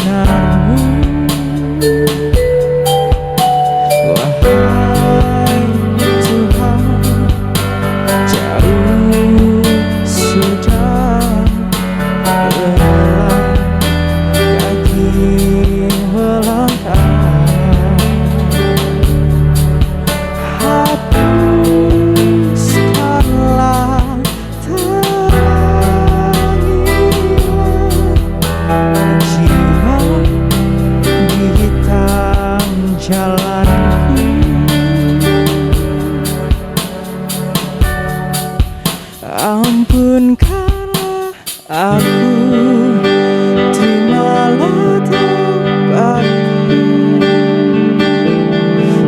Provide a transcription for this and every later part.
sinarmu. Wahai Tuhan, jauh sudah lelah kaki melangkah, hapuskanlah terangilah jiwa di hitam jalanku. Ampunkanlah aku, terimalah tobatku.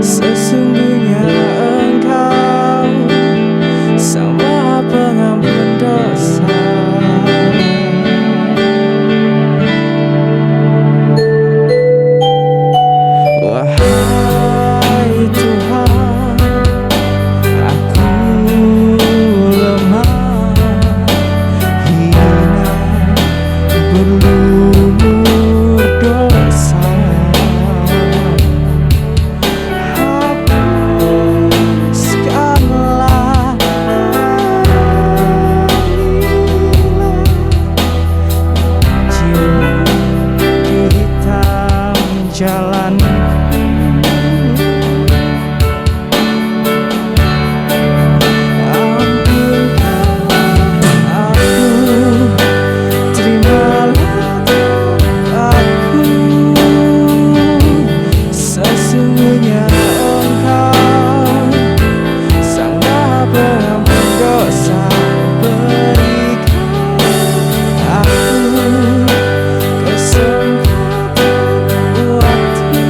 Sesungguhnya Engkau Sang Maha Pengampun dosa. Wahai Tuhan, aku lemah, hina, berlumur dosa. Hapuskanlah jiwa di hitam jalan. Sesungguhnya Engkau Sang Maha Pengampun dosa. Berikan aku kesempatan waktu,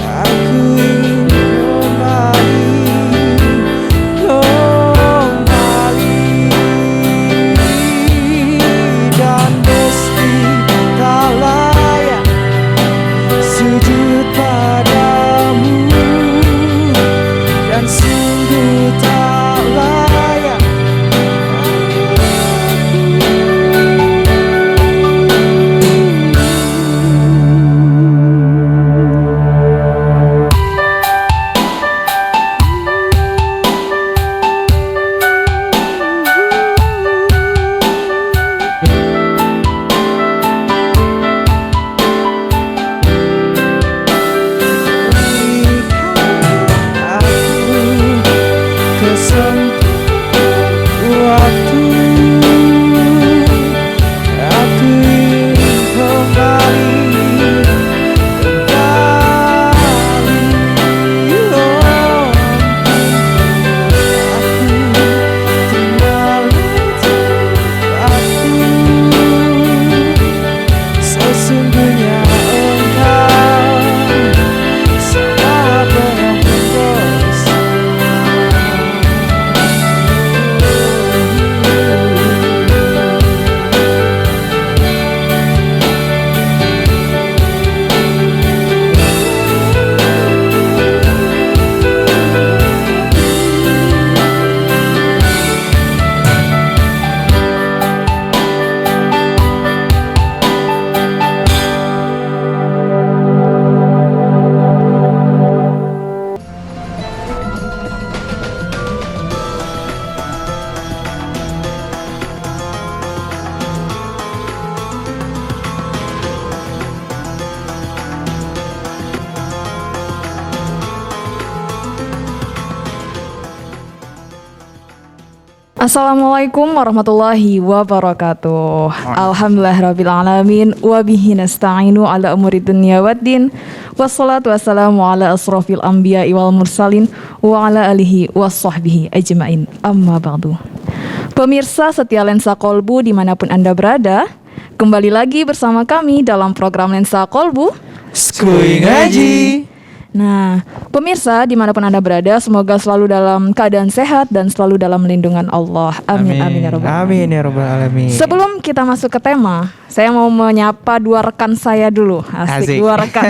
aku ingin kembali dan mesti tak layak sujud padamu, dan sungguh tak layak kesempatan waktu, aku ingin kembali, oh, aku sesungguhnya Engkau Sang Maha Pengampun dosa. Assalamualaikum warahmatullahi wabarakatuh. Alhamdulillahirrabbilalamin. Wabihi nasta'inu ala umuri dunya waddin. Wassalatu wassalamu ala asrafil anbiya wal mursalin. Wa ala alihi wassahbihi ajma'in. Amma ba'du. Pemirsa setia Lensa Kolbu dimanapun Anda berada, kembali lagi bersama kami dalam program Lensa Kolbu Skuy Ngaji. Nah, pemirsa dimanapun Anda berada, semoga selalu dalam keadaan sehat dan selalu dalam lindungan Allah. Amin, amin ya rabbal alamin. Amin ya rabbal alamin. Sebelum kita masuk ke tema, saya mau menyapa dua rekan saya dulu. Asik. Dua rekan.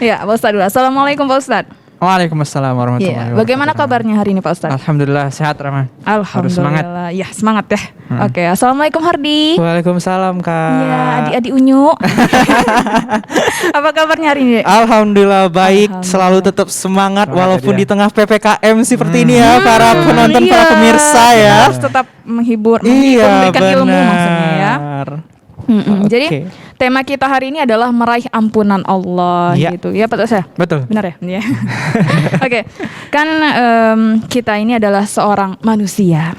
Ya, Pak Ustadz dulu. Assalamualaikum Pak Ustadz. Waalaikumsalam warahmatullahi Iya. wabarakatuh. Bagaimana kabarnya hari ini Pak Ustadz? Alhamdulillah sehat Rama. Harus semangat. Alhamdulillah. Ya semangat ya. Oke, assalamualaikum Hardi. Waalaikumsalam Kak. Ya adik-adik Unyu. Apa kabarnya hari ini? Dek? Alhamdulillah baik, Alhamdulillah. selalu tetap semangat walaupun ya. di tengah PPKM seperti ini ya para penonton, Iya. para pemirsa Kita ya. harus tetap menghibur, Iya memberikan ilmu benar. maksudnya ya. Oke. Jadi tema kita hari ini adalah meraih ampunan Allah Iya. gitu. Ya Pak saya. Betul. Benar ya? Iya. Oke. Kan kita ini adalah seorang manusia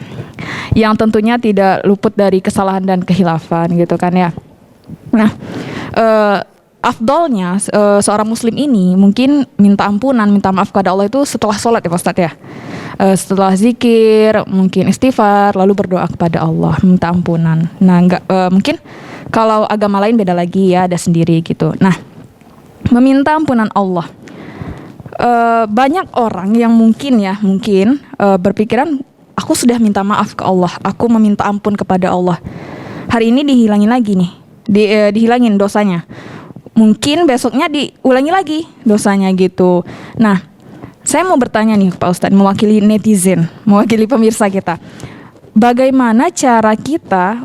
yang tentunya tidak luput dari kesalahan dan kehilafan gitu kan ya. Nah, afdolnya seorang muslim ini mungkin minta ampunan, minta maaf kepada Allah itu setelah sholat ya Pak Ustadz ya. Setelah zikir, mungkin istighfar, lalu berdoa kepada Allah, minta ampunan. Nah, mungkin kalau agama lain beda lagi ya, ada sendiri gitu. Nah, meminta ampunan Allah. Banyak orang yang mungkin berpikiran aku sudah minta maaf ke Allah, aku meminta ampun kepada Allah. Hari ini dihilangin lagi nih, dihilangin dosanya. Mungkin besoknya diulangi lagi dosanya gitu. Nah, saya mau bertanya nih Pak Ustadz, mewakili netizen, mewakili pemirsa kita. Bagaimana cara kita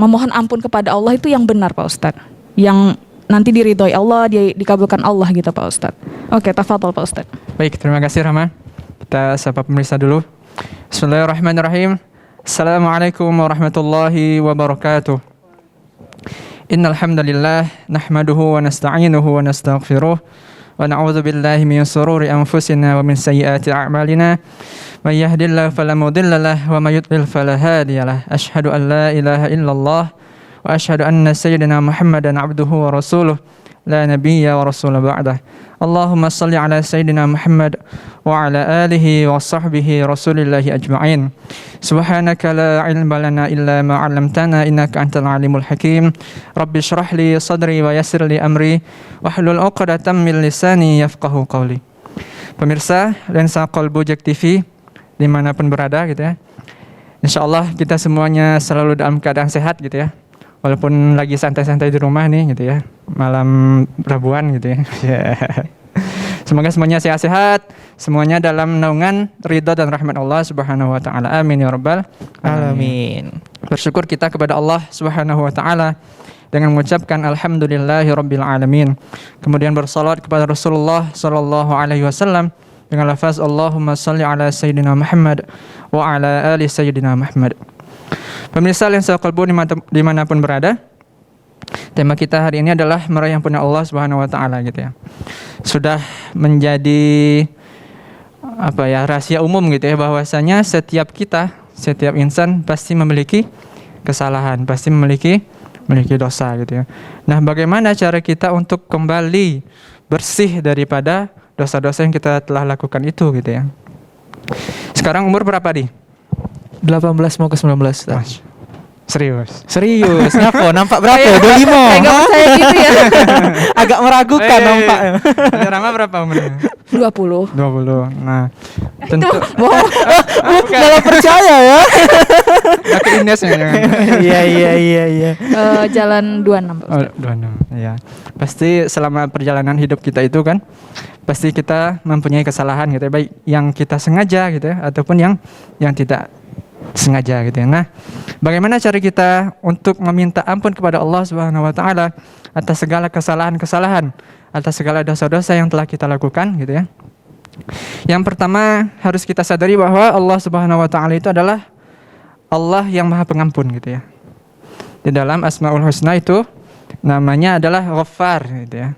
memohon ampun kepada Allah itu yang benar Pak Ustadz? Yang nanti diridhoi Allah, dikabulkan Allah gitu Pak Ustadz. Oke, tafadhol Pak Ustadz. Baik, terima kasih Rama. Kita sapa pemirsa dulu. Bismillahirrahmanirrahim. Assalamualaikum warahmatullahi wabarakatuh. Innal hamdalillah nahmaduhu wa nasta'inuhu wa nastaghfiruh wa na'udzu billahi min shururi anfusina wa min sayyiati a'malina. May yahdihillahu fala mudilla lahu wa may yudlil fala hadiyalah. Asyhadu an la ilaha illallah wa asyhadu anna sayyidina Muhammadan abduhu wa rasuluh la nabiyya wa rasula ba'dah. Allahumma salli ala sayyidina Muhammad wa ala alihi wa sahbihi rasulillahi ajma'in. Subhanaka la ilma lana illa ma 'allamtana innaka antal alimul hakim. Rabbi shrah li sadri wa yassir li amri wahlul 'uqdatam min lisani yafqahu qawli. Pemirsa Lensa Kolbu Jack TV dimanapun berada gitu ya. Insyaallah kita semuanya selalu dalam keadaan sehat gitu ya. Walaupun lagi santai-santai di rumah nih gitu ya, malam Rabuan gitu ya. Semoga semuanya sehat-sehat, semuanya dalam naungan ridha dan rahmat Allah Subhanahu wa taala. Amin ya rabbal Alamin. Bersyukur kita kepada Allah Subhanahu wa taala dengan mengucapkan alhamdulillahi rabbil alamin. Kemudian bersalawat kepada Rasulullah sallallahu alaihi wasallam dengan lafaz Allahumma shalli ala sayyidina Muhammad wa ala ali sayyidina Muhammad. Pemirsa Lensa Kolbu dimanapun berada, tema kita hari ini adalah meraih ampunan Allah Subhanahu wa taala gitu ya. Sudah menjadi rahasia umum gitu ya, bahwasanya setiap insan pasti memiliki kesalahan, pasti memiliki dosa gitu ya. Nah, bagaimana cara kita untuk kembali bersih daripada dosa-dosa yang kita telah lakukan itu gitu ya. Sekarang umur berapa nih? 18 mau ke 19. Serius. Ngapa? Nampak berapa? 25. Saya nggak percaya gitu ya. Agak meragukan nampak. Rama berapa umurnya? 20. 20. Nah, tentu Malah percaya ya. aku Ines ya. Iya. Jalan 26 Pak Oh, Ustadz. 26. Ya. Pasti selama perjalanan hidup kita itu kan pasti kita mempunyai kesalahan gitu ya, baik yang kita sengaja gitu ya ataupun yang tidak sengaja gitu ya. Nah, bagaimana cara kita untuk meminta ampun kepada Allah Subhanahu wa taala atas segala kesalahan-kesalahan, atas segala dosa-dosa yang telah kita lakukan gitu ya. Yang pertama harus kita sadari bahwa Allah Subhanahu wa taala itu adalah Allah yang Maha Pengampun gitu ya. Di dalam Asmaul Husna itu namanya adalah Ghaffar gitu ya.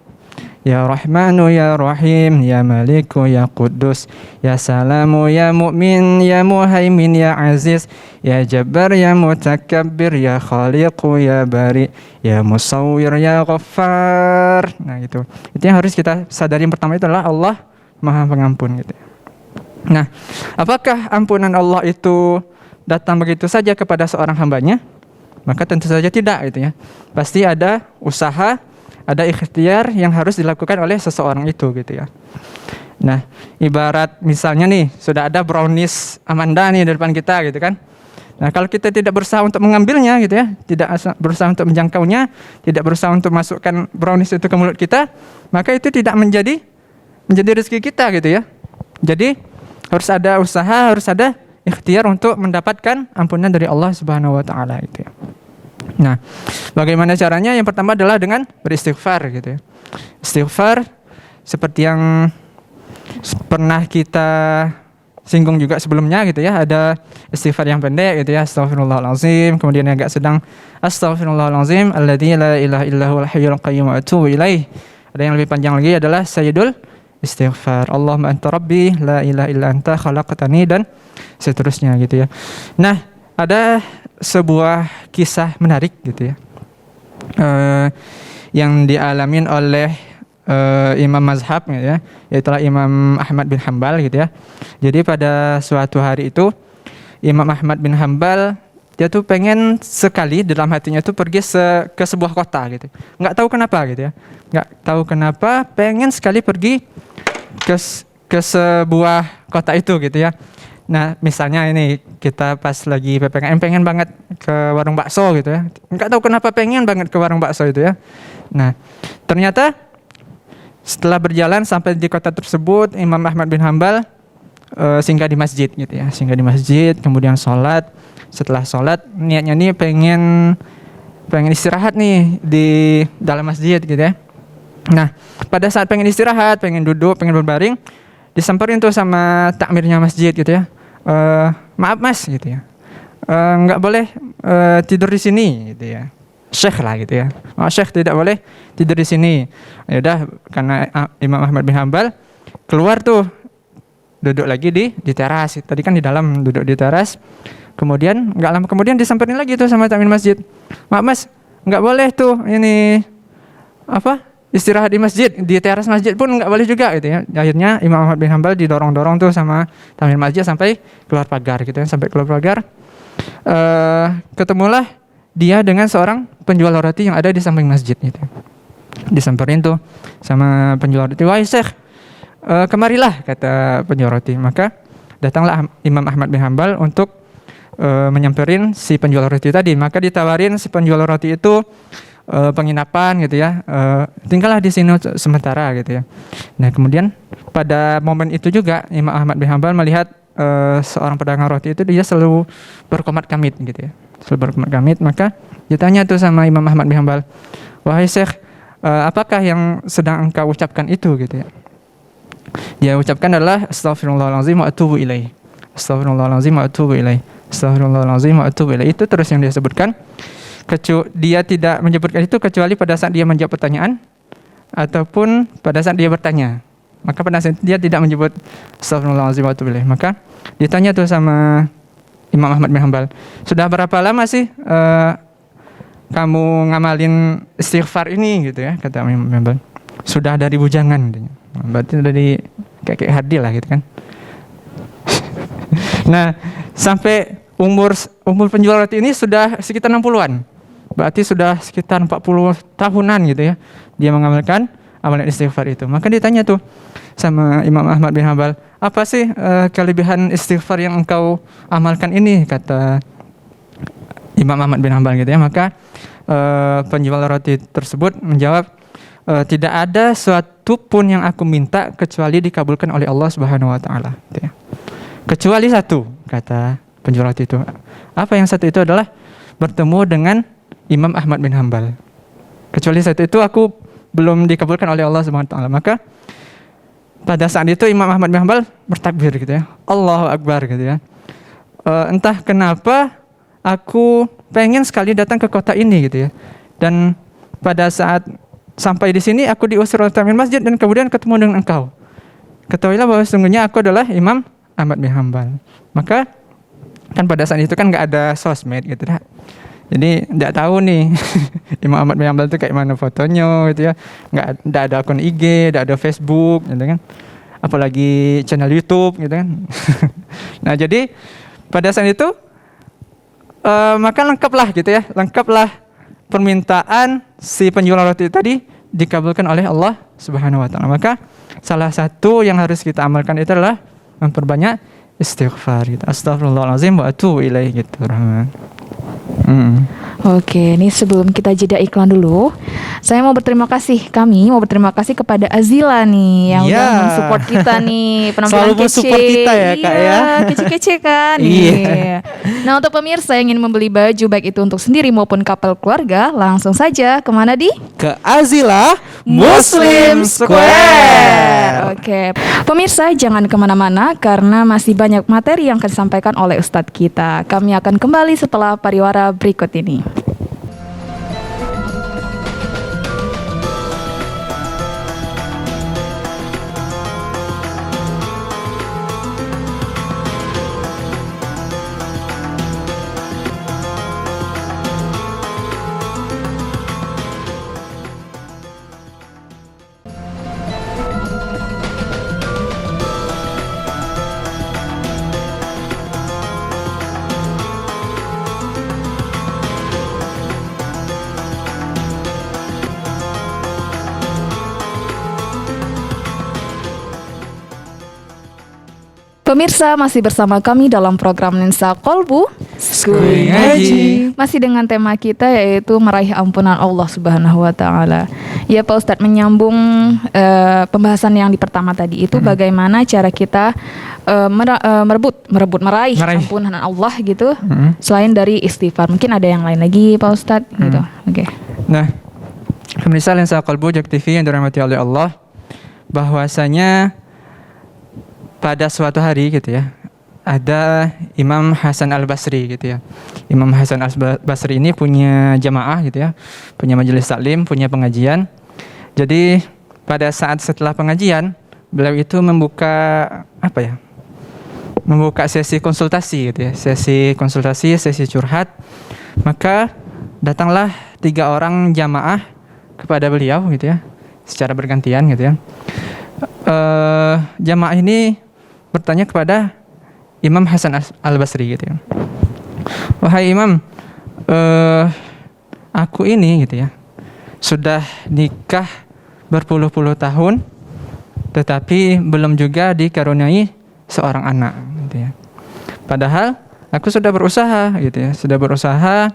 Ya Rahmanu ya Rahim ya Maliku ya Quddus ya Salamu ya Mu'min ya Muhaimin ya Aziz ya Jabbar ya Mutakabbir ya Khaliqu ya Bari ya Musawwir ya Ghaffar. Nah itu yang harus kita sadari. Yang pertama itu adalah Allah Maha Pengampun gitu. Nah, apakah ampunan Allah itu datang begitu saja kepada seorang hambanya? Maka tentu saja tidak gitu ya. Pasti ada usaha, ada ikhtiar yang harus dilakukan oleh seseorang itu gitu ya. Nah, ibarat misalnya nih, sudah ada brownies Amanda nih di depan kita gitu kan. Nah, kalau kita tidak berusaha untuk mengambilnya gitu ya, tidak berusaha untuk menjangkaunya, tidak berusaha untuk masukkan brownies itu ke mulut kita, maka itu tidak menjadi menjadi rezeki kita gitu ya. Jadi harus ada usaha, harus ada ikhtiar untuk mendapatkan ampunan dari Allah Subhanahu wa taala gitu ya. Nah, bagaimana caranya? Yang pertama adalah dengan beristighfar gitu ya. Istighfar seperti yang pernah kita singgung juga sebelumnya gitu ya. Ada istighfar yang pendek gitu ya, Astaghfirullahalazim, kemudian yang agak sedang Astaghfirullahalazim alladzi la ilaha illa huwal hayyul qayyum wa atubu ilaih. Ada yang lebih panjang lagi adalah Sayyidul Istighfar, Allahumma anta rabbi la ilaha illa anta khalaqtani, dan seterusnya gitu ya. Nah, ada sebuah kisah menarik gitu ya, yang dialamin oleh imam mazhab gitu ya, yaitu Imam Ahmad bin Hambal gitu ya. Jadi pada suatu hari itu Imam Ahmad bin Hambal dia tuh pengen sekali dalam hatinya tuh pergi ke sebuah kota gitu. Nggak tahu kenapa gitu ya. Nggak tahu kenapa pengen sekali pergi ke sebuah kota itu gitu ya. Nah, misalnya ini kita pas lagi PPKM pengen banget ke warung bakso gitu ya. Nggak tahu kenapa pengen banget ke warung bakso itu ya. Nah, ternyata setelah berjalan sampai di kota tersebut, Imam Ahmad bin Hambal singgah di masjid gitu ya. Singgah di masjid, kemudian sholat. Setelah sholat, niatnya nih pengen istirahat nih di dalam masjid gitu ya. Nah, pada saat pengen istirahat, pengen duduk, pengen berbaring, disamperin tuh sama takmirnya masjid gitu ya. Maaf mas gitu ya, nggak boleh tidur di sini gitu ya. Syekh lah gitu ya. Oh, Syekh tidak boleh tidur di sini. Ya udah, karena Imam Ahmad bin Hambal keluar tuh, duduk lagi di teras. Tadi kan di dalam, duduk di teras. Kemudian nggak lama kemudian disamperin lagi tuh sama takmir masjid. Maaf mas, nggak boleh tuh ini istirahat di masjid, di teras masjid pun nggak boleh juga gitu ya. Akhirnya Imam Ahmad bin Hambal didorong-dorong tuh sama takmir masjid sampai keluar pagar gitu ya. Sampai keluar pagar, ketemulah dia dengan seorang penjual roti yang ada di samping masjid gitu. Disamperin tuh sama penjual roti, wahai Syekh, kemarilah, kata penjual roti. Maka datanglah Imam Ahmad bin Hambal untuk menyamperin si penjual roti tadi. Maka ditawarin si penjual roti itu penginapan gitu ya, tinggallah di sini sementara gitu ya. Nah, kemudian pada momen itu juga Imam Ahmad bin Hambal melihat seorang pedagang roti itu dia selalu berkomat kamit gitu ya, selalu berkomat kamit. Maka ditanya tuh sama Imam Ahmad bin Hambal, wahai Syekh, apakah yang sedang engkau ucapkan itu gitu ya. Dia ucapkan adalah Astaghfirullahalazim wa atubu ilaih, Astaghfirullahalazim wa atubu ilaih, Astaghfirullahalazim wa atubu ilaih. Itu terus yang dia sebutkan. Dia tidak menyebutkan itu kecuali pada saat dia menjawab pertanyaan ataupun pada saat dia bertanya. Maka pada saat dia tidak menyebut Astaghfirullahalazim wa atubu ilaih. Maka ditanya tuh sama Imam Ahmad bin Hambal, sudah berapa lama sih kamu ngamalin istighfar ini gitu ya, kata Imam Ahmad bin Hambal. Sudah dari bujangan gitu. Berarti dari kayak Hadi lah gitu kan. Nah, sampai umur penjual roti ini sudah sekitar 60-an. Berarti sudah sekitar 40 tahunan gitu ya dia mengamalkan amalan istighfar itu. Maka ditanya tuh sama Imam Ahmad bin Hambal, apa sih kelebihan istighfar yang engkau amalkan ini, kata Imam Ahmad bin Hambal gitu ya. Maka penjual roti tersebut menjawab, tidak ada suatu pun yang aku minta kecuali dikabulkan oleh Allah Subhanahu wa taala gitu ya. Kecuali satu, kata penjual roti itu. Apa yang satu itu adalah bertemu dengan Imam Ahmad bin Hambal. Kecuali satu itu aku belum dikabulkan oleh Allah Subhanahu wa taala. Maka pada saat itu Imam Ahmad bin Hambal bertakbir gitu ya. Allahu Akbar gitu ya. Entah kenapa aku pengen sekali datang ke kota ini gitu ya. Dan pada saat sampai di sini aku diusir oleh takmir masjid dan kemudian ketemu dengan engkau. Ketahuilah bahwa sesungguhnya aku adalah Imam Ahmad bin Hambal. Maka kan pada saat itu kan nggak ada sosmed gitu dah. Jadi nggak tahu nih Imam Ahmad bin Hambal itu kayak mana fotonya gitu ya. Nggak ada akun IG, nggak ada Facebook gitu kan. Apalagi channel YouTube gitu kan. Nah, jadi pada saat itu maka lengkaplah gitu ya. Lengkaplah permintaan si penjual roti tadi dikabulkan oleh Allah Subhanahu wa taala. Maka salah satu yang harus kita amalkan itu adalah memperbanyak istighfar gitu. Astaghfirullahalazim wa atubu ilaih gitu. Oke, ini sebelum kita jeda iklan dulu, kami mau berterima kasih kepada Azila nih yang Iya. udah mensupport kita nih, penampilan Selalu kece. mensupport kita ya, Kak, ya. Iya, kece-kece kan. Iya. Nah, untuk pemirsa yang ingin membeli baju baik itu untuk sendiri maupun couple keluarga, langsung saja kemana di? Ke Azila Muslim Square. Oke, pemirsa jangan kemana-mana karena masih banyak materi yang akan disampaikan oleh Ustadz kita. Kami akan kembali setelah pariwara berikut ini. Pemirsa masih bersama kami dalam program Lensa Kolbu Skui Ngaji. Masih dengan tema kita yaitu meraih ampunan Allah Subhanahu wa taala. Ya Pak Ustadz, menyambung pembahasan yang di pertama tadi itu bagaimana cara kita meraih ampunan Allah gitu. Selain dari istighfar. Mungkin ada yang lain lagi Pak Ustadz gitu. Oke. Nah, pemirsa Lensa Kolbu Jak TV yang dirahmati oleh Allah, bahwasanya pada suatu hari gitu ya, ada Imam Hasan Al-Basri gitu ya. Imam Hasan Al-Basri ini punya jamaah gitu ya, punya majelis taklim, punya pengajian. Jadi pada saat setelah pengajian, beliau itu membuka sesi konsultasi gitu ya, sesi curhat. Maka datanglah 3 orang jamaah kepada beliau gitu ya, secara bergantian gitu ya. Jamaah ini bertanya kepada Imam Hasan Al-Basri gitu ya. Wahai Imam, aku ini gitu ya, sudah nikah berpuluh-puluh tahun, tetapi belum juga dikaruniai seorang anak gitu ya. Padahal aku sudah berusaha gitu ya, sudah berusaha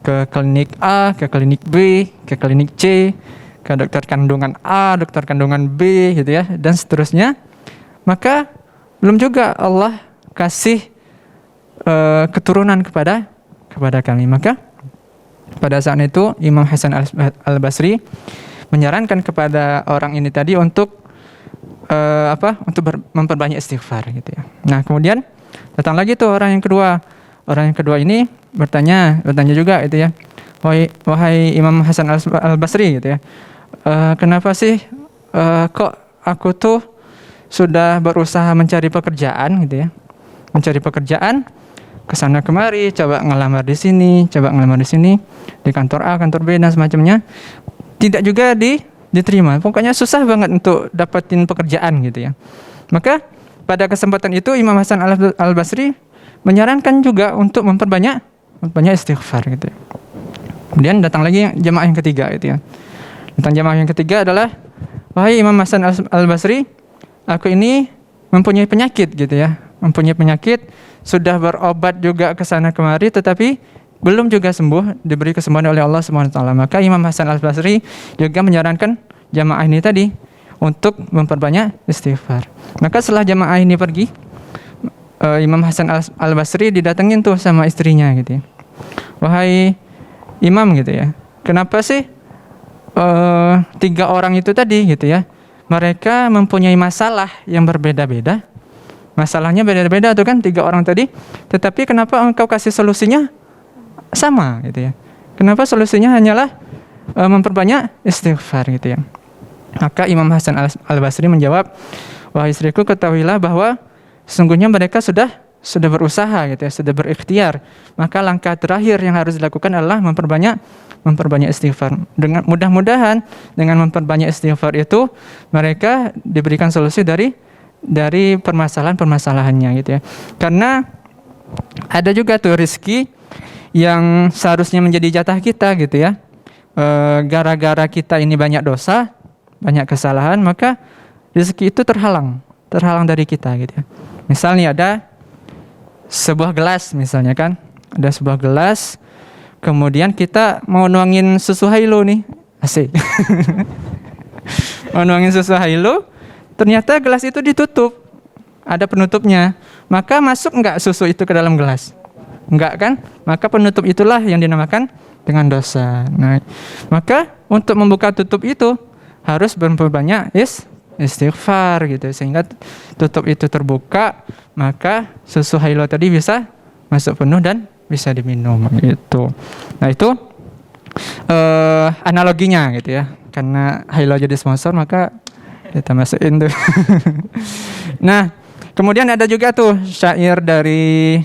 ke klinik A, ke klinik B, ke klinik C, ke dokter kandungan A, dokter kandungan B gitu ya, dan seterusnya. Maka belum juga Allah kasih keturunan kepada kami. Maka pada saat itu Imam Hasan Al-Basri menyarankan kepada orang ini tadi untuk memperbanyak istighfar gitu ya. Nah, kemudian datang lagi tuh orang yang kedua. Orang yang kedua ini bertanya juga itu ya. Wahai Imam Hasan Al-Basri gitu ya. Kenapa sih kok aku tuh sudah berusaha mencari pekerjaan gitu ya. Mencari pekerjaan kesana kemari, coba ngelamar di sini, di kantor A, kantor B dan semacamnya. Tidak juga diterima. Pokoknya susah banget untuk dapetin pekerjaan gitu ya. Maka pada kesempatan itu Imam Hasan Al-Basri menyarankan juga untuk memperbanyak istighfar gitu ya. Kemudian datang lagi jamaah yang ketiga gitu ya. Datang jamaah yang ketiga adalah, wahai Imam Hasan Al-Basri, aku ini mempunyai penyakit gitu ya. Mempunyai penyakit, sudah berobat juga ke sana kemari, tetapi belum juga sembuh, diberi kesembuhan oleh Allah SWT. Maka Imam Hasan Al-Basri juga menyarankan jamaah ini tadi untuk memperbanyak istighfar. Maka setelah jamaah ini pergi, Imam Hasan Al-Basri didatengin tuh sama istrinya gitu ya. Wahai Imam gitu ya, kenapa sih 3 orang itu tadi gitu ya, mereka mempunyai masalah yang berbeda-beda. Masalahnya beda-beda tuh kan 3 orang tadi, tetapi kenapa engkau kasih solusinya sama gitu ya? Kenapa solusinya hanyalah memperbanyak istighfar gitu ya? Maka Imam Hasan Al-Basri menjawab, wahai istriku, ketahuilah bahwa sesungguhnya mereka sudah berusaha gitu ya, sudah berikhtiar. Maka langkah terakhir yang harus dilakukan adalah memperbanyak istighfar. Dengan mudah-mudahan dengan memperbanyak istighfar itu mereka diberikan solusi dari permasalahan-permasalahannya gitu ya. Karena ada juga tuh rezeki yang seharusnya menjadi jatah kita gitu ya. Gara-gara kita ini banyak dosa, banyak kesalahan, maka rezeki itu terhalang dari kita gitu ya. Misalnya ada sebuah gelas misalnya kan, ada sebuah gelas, kemudian kita mau nuangin susu Hailo nih, asik. Mau nuangin susu Hailo, ternyata gelas itu ditutup, ada penutupnya. Maka masuk enggak susu itu ke dalam gelas? Enggak kan? Maka penutup itulah yang dinamakan dengan dosa. Nah, maka untuk membuka tutup itu harus berbanyak istighfar gitu, sehingga tutup itu terbuka, maka susu Hailo tadi bisa masuk penuh dan bisa diminum gitu. Nah, itu analoginya gitu ya. Karena Hailo jadi sponsor, maka kita masukin tuh. Nah, kemudian ada juga tuh syair dari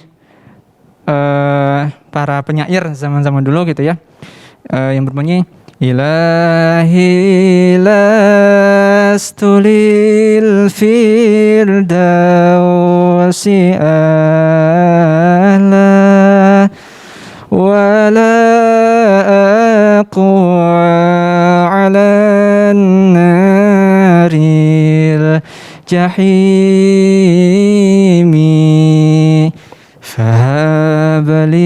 para penyair zaman-zaman dulu gitu ya, yang berbunyi Ilahi lastu lil firdausi ala wala aqwa ala naril jahimi fahabli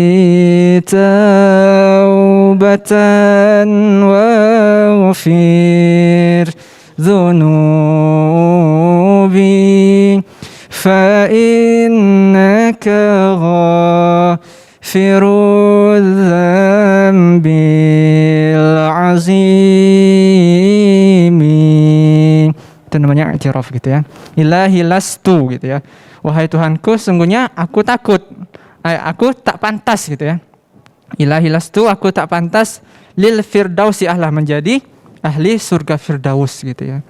taubatan waghfir dhunubi fa innaka ghafirudz dzambil azimi. Itu namanya i'tiraf gitu ya. Ilahi lastu gitu ya. Wahai Tuhanku, sungguhnya aku takut. Aku tak pantas gitu ya. Ilahi lastu, aku tak pantas lil firdausi ahlah, menjadi ahli surga firdaus gitu ya.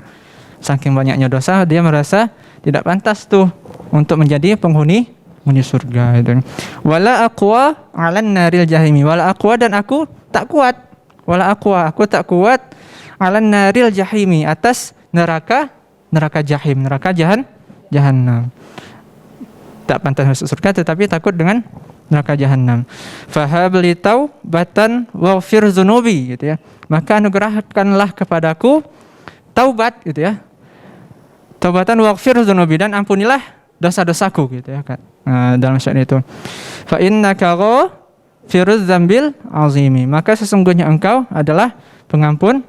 Saking banyaknya dosa, dia merasa tidak pantas tuh untuk menjadi penghuni surga itu. Wala aqwa 'alan naril jahimi. Wala aqwa, dan aku tak kuat. Wala aqwa, aku tak kuat 'alan naril jahimi, atas neraka jahim, neraka jahanam. Tak pantas masuk surga tetapi takut dengan neraka jahanam. Fahabli taubatan waghfir dzunubi gitu ya. Maka anugerahkanlah kepadaku taubat gitu ya. Taubatan waghfir dzunubi, dan ampunilah dosa-dosaku gitu ya kan. Nah, dalam syair itu. Fa innaka ghafirudz dzambil azimi. Maka sesungguhnya engkau adalah pengampun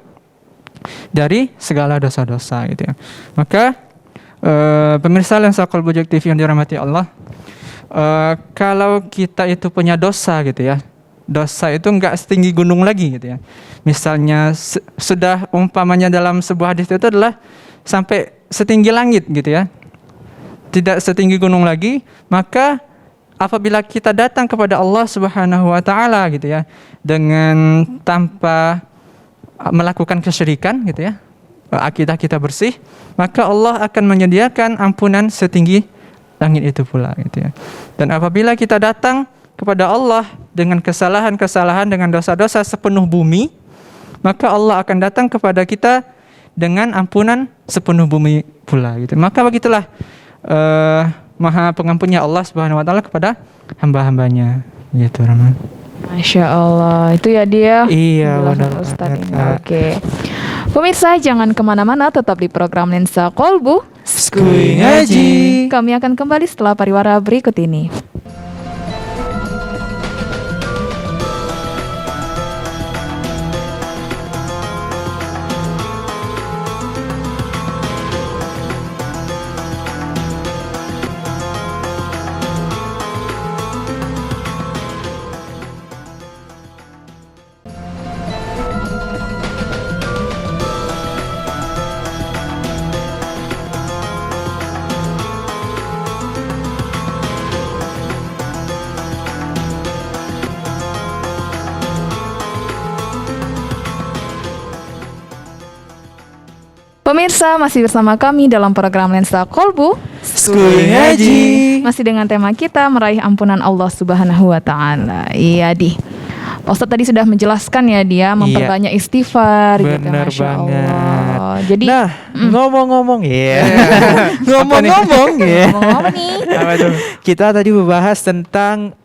dari segala dosa-dosa gitu ya. Maka pemirsa Lensa Qalbu Jack TV yang dirahmati Allah, kalau kita itu punya dosa gitu ya, dosa itu enggak setinggi gunung lagi gitu ya. Misalnya sudah umpamanya dalam sebuah hadis itu adalah sampai setinggi langit gitu ya, tidak setinggi gunung lagi, maka apabila kita datang kepada Allah Subhanahu wa taala gitu ya, dengan tanpa melakukan kesyirikan gitu ya, akidah kita bersih, maka Allah akan menyediakan ampunan setinggi langit itu pula gitu ya. Dan apabila kita datang kepada Allah dengan kesalahan-kesalahan, dengan dosa-dosa sepenuh bumi, maka Allah akan datang kepada kita dengan ampunan sepenuh bumi pula gitu. Maka begitulah maha pengampunnya Allah Subhanahu wa taala kepada hamba-hambanya gitu, Rahman. Masya Allah, itu ya dia. Iya, benar. Ustaz ini. Oke. Pemirsa, jangan kemana-mana, tetap di program Lensa Qalbu. Skuy Ngaji. Kami akan kembali setelah pariwara berikut ini. Pemirsa, masih bersama kami dalam program Lensa Qalbu. Skuy Ngaji. Masih dengan tema kita meraih ampunan Allah Subhanahu wa taala. Iya, Di. Ustaz tadi sudah menjelaskan ya, dia memperbanyak istighfar gitu, Bener Masya banget. Allah. Jadi Nah, ngomong-ngomong ya. Ngomong-ngomong ya. ngomong-ngomong nih, Kita tadi membahas tentang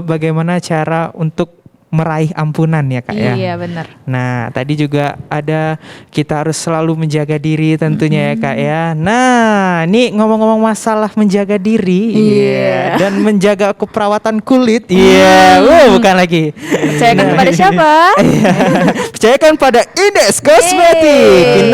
bagaimana cara untuk meraih ampunan ya Kak ya. Iya benar. Nah, tadi juga ada kita harus selalu menjaga diri tentunya ya Kak ya. Nah, ini ngomong-ngomong masalah menjaga diri Iya. dan menjaga keperawatan kulit. Iya, bukan lagi. Percayakan kepada siapa? Percayakan pada Ines Kosmetik. Yeay.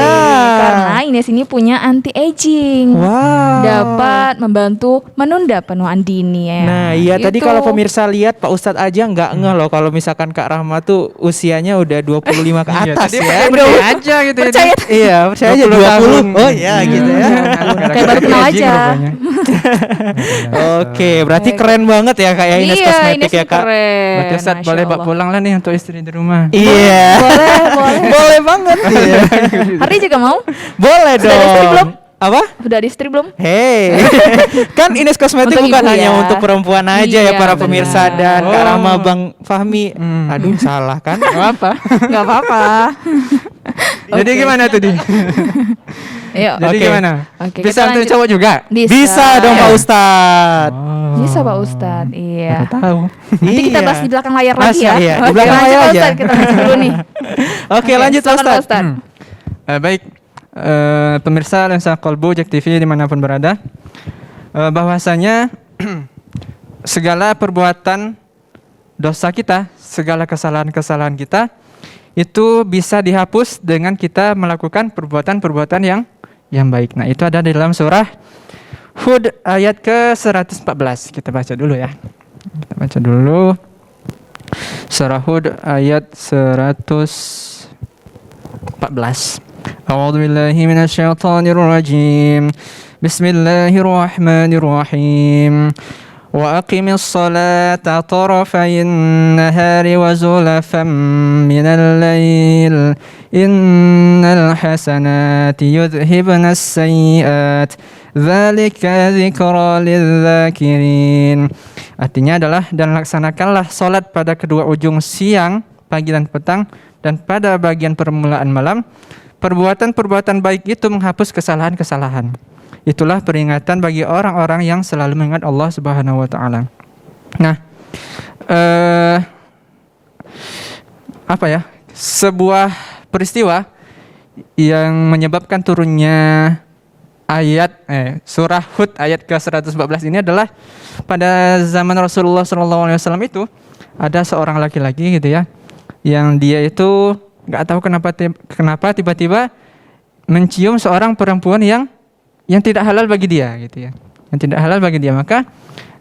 Karena Nah, Ines ini punya anti aging. wow. Dapat membantu menunda penuaan dini ya. Nah, iya tadi Itu. kalau pemirsa lihat Pak Ustadz aja nggak ngeh loh kalau misalkan Kak Rahma tuh usianya udah 25 ke Iya, atas tadi ya. percaya aja gitu ya. Percaya. Iya, percaya aja 20 tahun. 20. Oh iya gitu ya. Kayak baru kenal Aging aja. rupanya. Oke, berarti keren banget ya Kak ya Ines Iya, Kosmetik Ines ya ini Kak. keren. Berarti Ustaz Masya boleh bawa Allah. pulang lah nih untuk istri di rumah. Iya. Boleh, boleh. Boleh banget ya. Hari juga mau? Boleh Sudah ada istri dong. belum? Apa? Udah ada istri belum? Hey, kan Ines Kosmetik Untuk bukan ibu hanya ya. untuk perempuan aja ya Iya, para benar. pemirsa dan Kak Oh. Rahma Bang Fahmi. Hmm. Aduh, salah kan? Gak apa. Gak apa-apa. Jadi Oke. gimana tuh di? Yuk. Jadi Oke. gimana? Oke, Bisa kita untuk lanjut. cowok juga? Bisa dong Pak Ustadz. Oh. Bisa Pak Ustadz. Iya. Baru tahu. Nanti kita bahas di belakang layar lagi Masa ya. iya? Di Oke, belakang lanjut, layar Pak aja. Ustadz. Kita lanjut dulu nih. Oke, lanjut Pak silakan, Pak Ustadz. Ustadz. Baik, pemirsa Lensa Kolbu Jack TV dimanapun berada, bahwasanya segala perbuatan dosa kita, segala kesalahan-kesalahan kita itu bisa dihapus dengan kita melakukan perbuatan-perbuatan yang baik. Nah, itu ada di dalam surah Hud ayat ke-114. Kita baca dulu ya. Kita baca dulu. Surah Hud ayat 114. A'udzu billahi minasyaitonir rajim. Bismillahirrahmanirrahim. Wa aqimis salata tarafayin nahari wa zulafan minal lail. Innal hasanati yudhibna as-sayyi'at. Dzalika dzikra lidz-dzakirin. Artinya adalah dan laksanakanlah salat pada kedua ujung siang, pagi dan petang, dan pada bagian permulaan malam. Perbuatan-perbuatan baik itu menghapus kesalahan-kesalahan. Itulah peringatan bagi orang-orang yang selalu mengingat Allah Subhanahu wa taala. Nah, apa ya? Sebuah peristiwa yang menyebabkan turunnya ayat surah Hud ayat ke-114 ini adalah pada zaman Rasulullah SAW itu ada seorang laki-laki gitu ya, yang dia itu nggak tahu kenapa tiba-tiba mencium seorang perempuan yang tidak halal bagi dia gitu ya, yang tidak halal bagi dia. Maka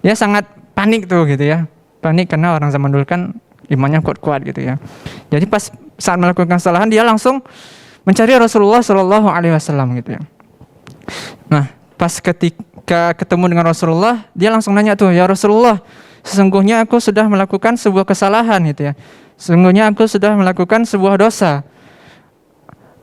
dia sangat panik tuh gitu ya, panik karena orang zaman dulu kan imannya kuat-kuat gitu ya. Jadi pas saat melakukan kesalahan dia langsung mencari Rasulullah SAW gitu ya. Nah, pas ketika ketemu dengan Rasulullah, dia langsung nanya tuh, ya Rasulullah, sesungguhnya aku sudah melakukan sebuah kesalahan gitu ya. Sesungguhnya aku sudah melakukan sebuah dosa.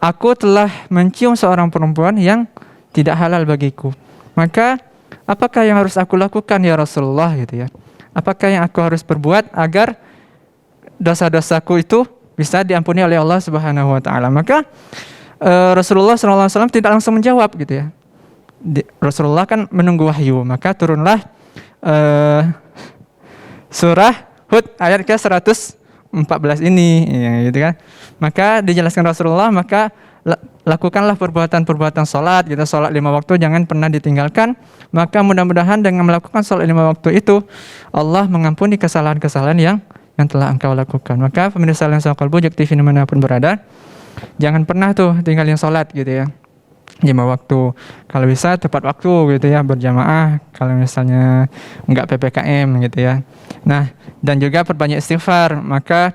Aku telah mencium seorang perempuan yang tidak halal bagiku. Maka, apakah yang harus aku lakukan ya Rasulullah gitu ya? Apakah yang aku harus perbuat agar dosa-dosaku itu bisa diampuni oleh Allah Subhanahu wa taala? Maka Rasulullah SAW tidak langsung menjawab gitu ya. Rasulullah kan menunggu wahyu, maka turunlah surah Hud ayat ke-114 ini ya, gitu kan. Maka dijelaskan Rasulullah, maka lakukanlah perbuatan-perbuatan salat gitu, salat 5 waktu jangan pernah ditinggalkan. Maka mudah-mudahan dengan melakukan salat 5 waktu itu Allah mengampuni kesalahan-kesalahan yang telah engkau lakukan. Maka pemirsa Lensa Kolbu Jack TV dimanapun berada, jangan pernah tuh tinggalin sholat gitu ya, 5 waktu. Kalau bisa tepat waktu gitu ya, berjamaah. Kalau misalnya enggak PPKM gitu ya. Nah, dan juga perbanyak istighfar. Maka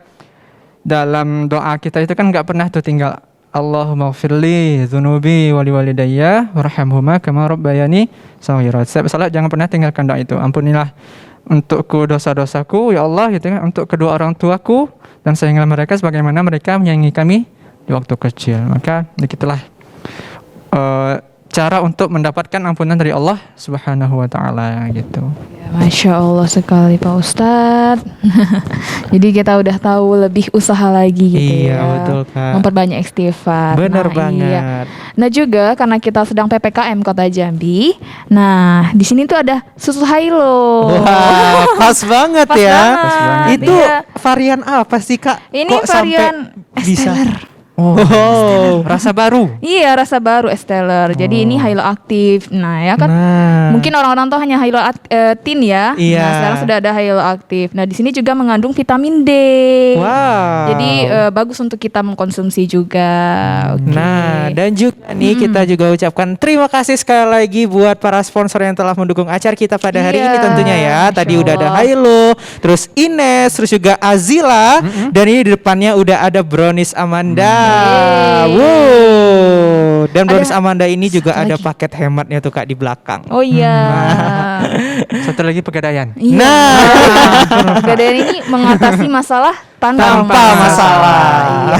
dalam doa kita itu kan enggak pernah tuh tinggal Allahumma ghfirli dzunubi wali walidayya warhamhuma kama rabbayani shaghira. Setiap salat jangan pernah tinggalkan doa itu. Ampunilah untukku dosa-dosaku ya Allah gitu ya, untuk kedua orang tuaku dan sayangilah mereka sebagaimana mereka menyayangi kami di waktu kecil. Maka begitulah cara untuk mendapatkan ampunan dari Allah Subhanahu wa taala gitu. Ya, Masya Allah sekali Pak Ustadz. Jadi kita udah tahu lebih usaha lagi gitu Iya, ya. betul, Kak. Memperbanyak istighfar. Bener Nah, banget. iya. Nah juga karena kita sedang PPKM Kota Jambi. Nah di sini tuh ada susu Hailo. Wah, pas banget Pas ya. banget, Pas banget. Itu iya. varian apa sih, Kak? Ini Kok sampai varian bisa? Esteller. Oh. Rasa baru. Iya rasa baru Esteller. Jadi ini Hailo aktif. Nah ya kan. Nah. Mungkin orang-orang tuh hanya Hailo tin ya. Iya. Nah, sekarang sudah ada Hailo aktif. Nah, di sini juga mengandung vitamin D. Wow. Jadi bagus untuk kita mengkonsumsi juga. Oke. Nah, dan juga nih kita juga ucapkan terima kasih sekali lagi buat para sponsor yang telah mendukung acara kita pada hari Iya, ini tentunya ya. Tadi Masya udah ada Allah. Hailo, terus Ines, terus juga Azila, dan ini di depannya udah ada Brownies Amanda. Yeay. Wow. Dan Brownies Ada Amanda ini juga satu ada lagi. paket hematnya tuh Kak di belakang. Oh iya. Satu lagi pegadaian. Iya. Nah. Pegadaian ini mengatasi masalah tanpa, Tanpa masalah.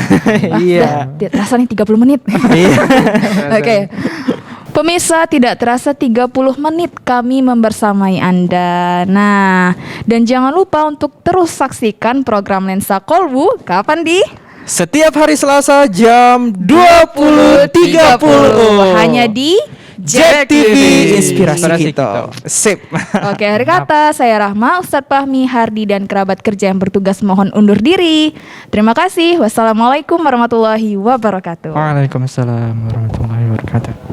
Iya. Iya. Terasa nih 30 menit. Iya. Oke. Pemirsa, tidak terasa 30 menit kami membersamai Anda. Nah, dan jangan lupa untuk terus saksikan program Lensa Kolbu. Kapan di? Setiap hari Selasa jam 20.30 Hanya di Jack TV Inspirasi Inspirasi kita. kita. Sip. Oke, akhir kata saya Rahma, Ustadz Fahmi, Hardi, dan kerabat kerja yang bertugas mohon undur diri. Terima kasih. Wassalamualaikum warahmatullahi wabarakatuh. Waalaikumsalam warahmatullahi wabarakatuh.